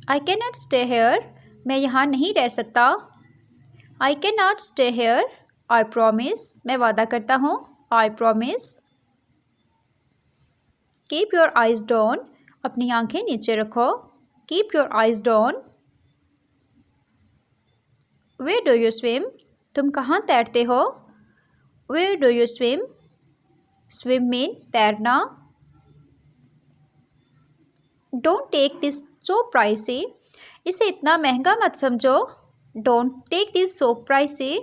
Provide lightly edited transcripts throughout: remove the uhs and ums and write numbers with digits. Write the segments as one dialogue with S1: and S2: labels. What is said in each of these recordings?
S1: I cannot stay here. मैं यहाँ नहीं रह सकता. I cannot stay here. I promise. मैं वादा करता हूँ. I promise. Keep your eyes down. अपनी आंखें नीचे रखो. Keep your eyes down. Where do you swim? तुम कहाँ तैरते हो? Where do you swim? Swim mean तैरना. Don't take this so pricey. इसे इतना महंगा मत समझो. Don't take this so pricey.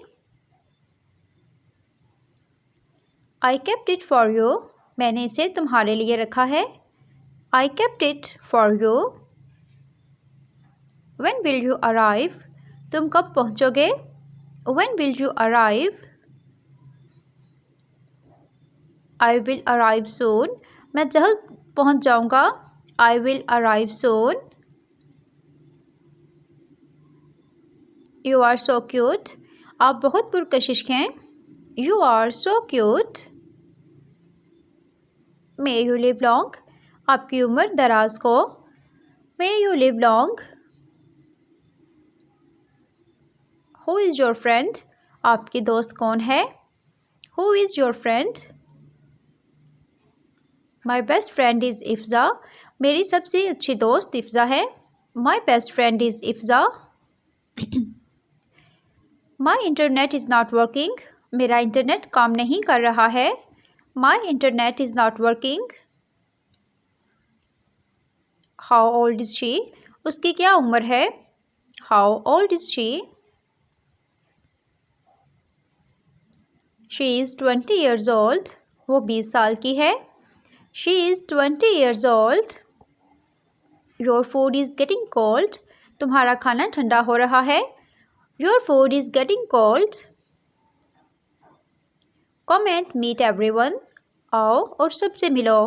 S1: I kept it for you. मैंने इसे तुम्हारे लिए रखा है. I kept it for you. When will you arrive? तुम कब पहुँचोगे? When will you arrive? I will arrive soon. मैं जल्द पहुँच जाऊँगा. I will arrive soon. You are so cute. आप बहुत पुरकशिश हैं. You are so cute. May you live long. आपकी उम्र दराज को. May you live long. Who is your friend? आपकी दोस्त कौन है? Who is your friend? My best friend is Ifza. मेरी सबसे अच्छी दोस्त इफ़्ज़ा है. My best friend is Ifza. My internet is not working. मेरा इंटरनेट काम नहीं कर रहा है. My internet is not working. How old is she? उसकी क्या उम्र है? How old is she? She is 20 years old. वो 20 साल की है. She is 20 years old. Your food is getting cold. तुम्हारा खाना ठंडा हो रहा है. Your food is getting cold. Come and meet everyone. आओ और सबसे मिलो.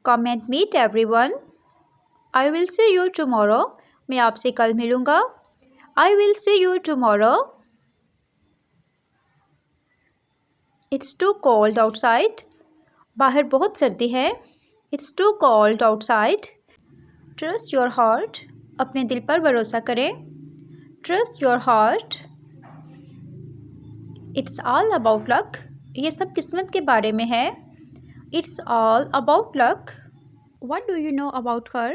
S1: Come and meet everyone. I will see you tomorrow. मैं आपसे कल मिलूँगा. I will see you tomorrow. It's too cold outside. बाहर बहुत सर्दी है. It's too cold outside. Trust your heart. अपने दिल पर भरोसा करें. Trust your heart. It's all about luck. ये सब किस्मत के बारे में है. It's all about luck. What do you know about her?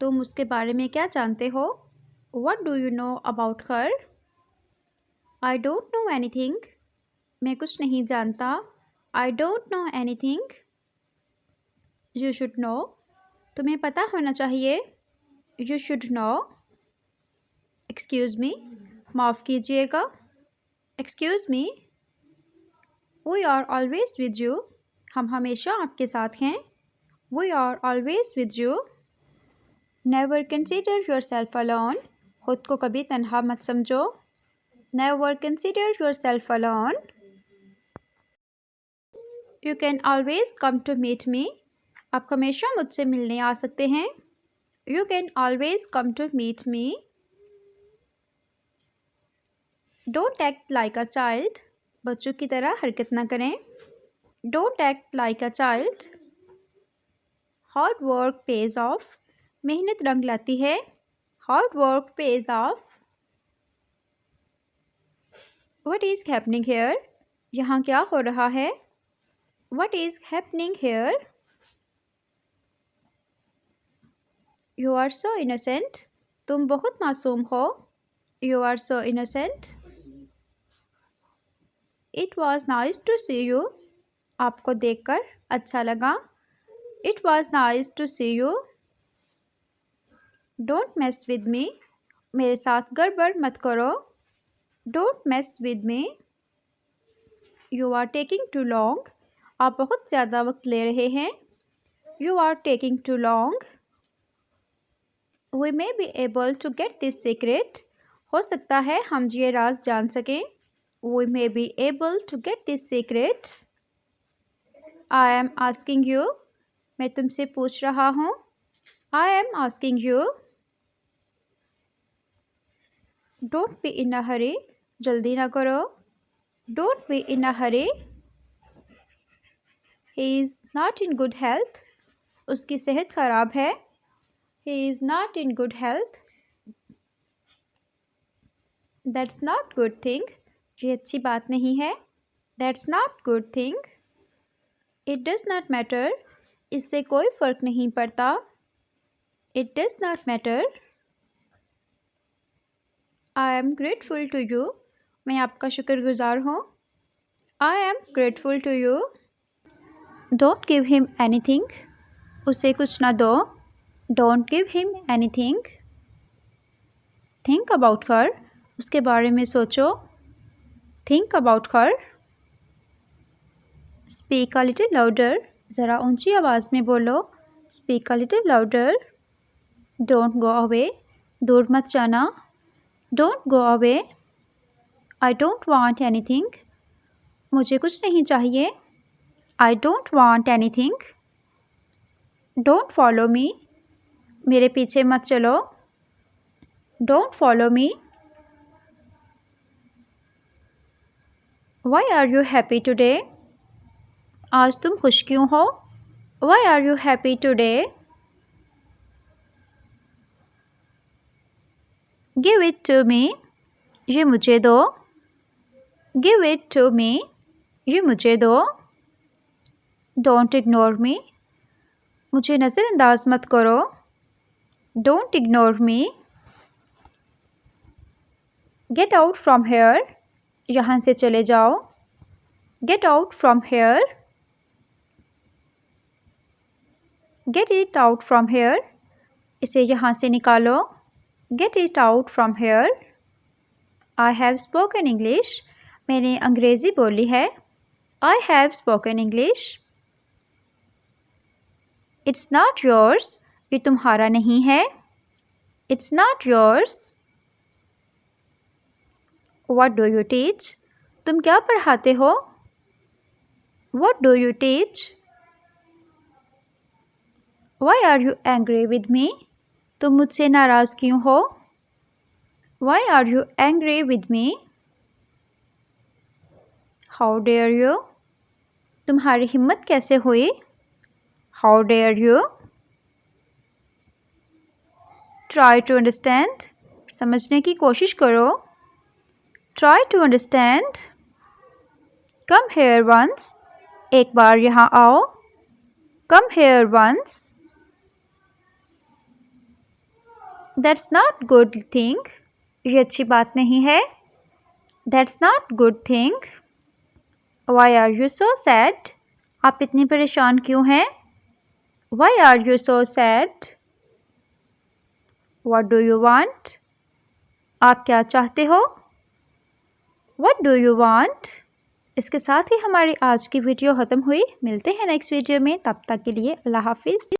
S1: तुम उसके बारे में क्या जानते हो? What do you know about her? I don't know anything. मैं कुछ नहीं जानता. I don't know anything. You should know. तुम्हें पता होना चाहिए. You should know. Excuse me. माफ़ कीजिएगा. Excuse me. We are always with you. हम हमेशा आपके साथ हैं. We are always with you. Never consider yourself alone. खुद को कभी तन्हा मत समझो. Never consider yourself alone. You can always come to meet me. आप हमेशा मुझसे मिलने आ सकते हैं. You can always come to meet me. Don't act like a child. बच्चों की तरह हरकत ना करें. Don't act like a child. Hard work pays off. मेहनत रंग लाती है. Hard work pays off. What is happening here? यहाँ क्या हो रहा है? What is happening here? You are so innocent. तुम बहुत मासूम हो. You are so innocent. It was nice to see you. आपको देखकर अच्छा लगा. It was nice to see you. Don't mess with me. मेरे साथ गड़बड़ मत करो. Don't mess with me. You are taking too long. आप बहुत ज़्यादा वक्त ले रहे हैं. You are taking too long. We may be able to get this secret. हो सकता है हम ये राज जान सकें. We may be able to get this secret. I am asking you. मैं तुमसे पूछ रहा हूँ. I am asking you. Don't be in a hurry. जल्दी ना करो. Don't be in a hurry. He is not in good health. उसकी सेहत ख़राब है. He is not in good health. That's not good thing, ये अच्छी बात नहीं है। That's not good thing. It does not matter, इससे कोई फ़र्क नहीं पड़ता। It does not matter. I am grateful to you, मैं आपका शुक्रगुजार हूँ। I am grateful to you. Don't give him anything, उसे कुछ ना दो। Don't give him anything. Think about her, उसके बारे में सोचो। Think about her. Speak a little louder, ज़रा ऊंची आवाज़ में बोलो। Speak a little louder. Don't go away, दूर मत जाना। Don't go away. I don't want anything, मुझे कुछ नहीं चाहिए। I don't want anything. Don't follow me, मेरे पीछे मत चलो। Don't follow me. Why are you happy today, आज तुम खुश क्यों हो। Why are you happy today. Give it to me, ये मुझे दो। गिव इट टू मी, ये मुझे दो। डोंट इग्नोर मी, मुझे नज़रअंदाज मत करो। Don't ignore me. Get out from here, यहाँ से चले जाओ। Get out from here. Get it out from here, इसे यहाँ से निकालो। Get it out from here. I have spoken English, मैंने अंग्रेज़ी बोली है। I have spoken English. It's not yours, ये तुम्हारा नहीं है। It's not yours. What do you teach, तुम क्या पढ़ाते हो। What do you teach. Why are you angry with me, तुम मुझसे नाराज़ क्यों हो। Why are you angry with me. How dare you, तुम्हारी हिम्मत कैसे हुई। How dare you. Try to understand, समझने की कोशिश करो। Try to understand. Come here once, एक बार यहाँ आओ। Come here once. That's not good thing, ये अच्छी बात नहीं है। That's not good thing. Why are you so sad, आप इतनी परेशान क्यों हैं। Why are you so sad. What do you want, आप क्या चाहते हो। What do you want. इसके साथ ही हमारी आज की वीडियो ख़त्म हुई। मिलते हैं नेक्स्ट वीडियो में, तब तक के लिए अल्लाह हाफिज़।